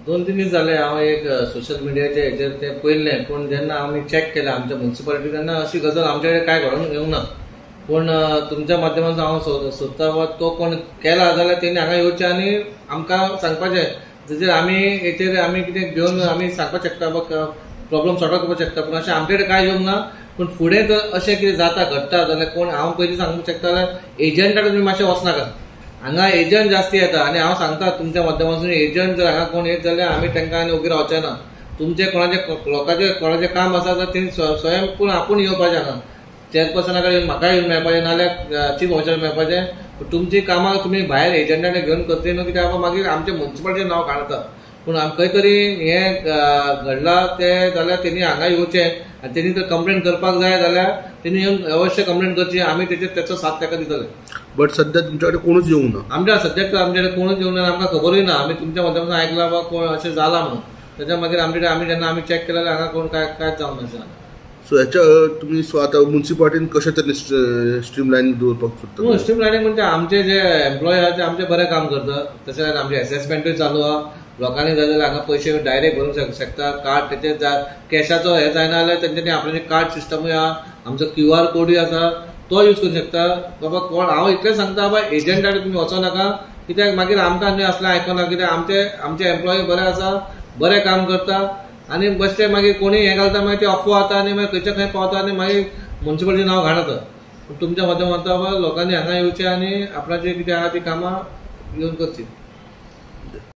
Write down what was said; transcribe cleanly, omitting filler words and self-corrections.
2-3 दीस जाले हांव एक सोशल मिडियाचे हेचेर ते पळयल्लें, पूण जेन्ना आमी चॅक केलें आमच्या म्युनिसिपालिटी तेन्ना अशी गजाल आमचे कडेन काय घडोवन येवंक ना. पूण तुमच्या माध्यमांतल्यान हांव सोदता वा तो कोण केला जाल्यार तेणी हांगा येवचें आनी आमकां सांगपाचें, जर आमी हेचेर आमी कितें घेवन आमी सांगपाक शकता वा प्रॉब्लम सॉर्ट आउट करपाक शकता. पूण अशें आमचे कडेन काय येवंक ना. पूण फुडें जर अशें कितें जाता घडटा जाल्यार कोण हांव पयलीं सांगूंक शकता जाल्यार एजंटाक तुमी मातशें वचनाका. हांगा एजंट जास्ती येता आनी हांव सांगता तुमच्या माध्यमांतून एजंट जर हांगा कोण येत जाल्यार आमी तांकां आनी वगैरे रावचे ना. तुमचे कोणाचे लोकांचे कोणाचें काम आसा जाल्यार तेणी स्वयं पूण आपूण येवपाचें हांगा. चेअरपर्सना कडेन म्हाका येवन मेळपाचें नाल्यार चीफ ऑफिसराक मेळपाचें. तुमची कामां तुमी भायर एजंटाने घेवन करतली न्हू, कित्याक मागीर आमच्या म्युनिसिपालिटीचें नांव काडटा. पूण खंय तरी हें घडलां तें जाल्यार तेणी हांगा येवचें आनी तेणी जर कंप्लेंट करपाक जाय जाल्यार तेणी येवन अवश्य कंप्लेंट करची. आमी तेचो साथ ताका दितले. बट सध्या तुमच्या कडेन कोणूच येवंक ना. आमच्या सद्याक आमचे कडेन कोणूच येवंक ना. आमकां खबरूय ना. आमी तुमच्या माध्यमांतून आयकलां वा कोण अशें जालां म्हणून. त्याच्या मागीर आमचे आमी जेन्ना आमी चॅक केलें जाल्यार हांगा कोण कांयच जावंक ना. सो हेच्या तुमी आतां म्युनिसिपालिटीन कशें तरी स्ट्रीमलायन दवरपाक सोदता? स्ट्रीमलायनींग म्हणजे आमचे जे एम्प्लॉय आहा ते आमचे बरें काम करता. तशेंच आमचे असेसमेंटूय चालू आहा. लोकांनी जाय जाल्यार हांगा पयशे डायरेक्ट भरूंक शकता. कार्ड तेचेर कॅशाचो हे जायना जाल्यार तेंच्यांनी आपल्याचें कार्ड सिस्टमूय आहा. आमचो QR कोडूय आसा तो यूज करूंक शकता. बाबा कोण हांव इतलें सांगता बाबा एजंटाक तुमी वचो नाका, कित्याक मागीर आमकां न्हय असलें आयकना. कित्याक आमचे एम्प्लॉय बरे आसा, बरें काम करता आनी बेश्टे मागीर कोणी हें घालता मागीर ते अफवा जाता आनी मागीर खंयच्या खंय पावता आनी मागीर म्युनिसिपालिटीचें नांव घाणता. तुमच्या माध्यमांतल्यान लोकांनी हांगा येवचें आनी आपणाची कितें आहा ती कामां येवन करची.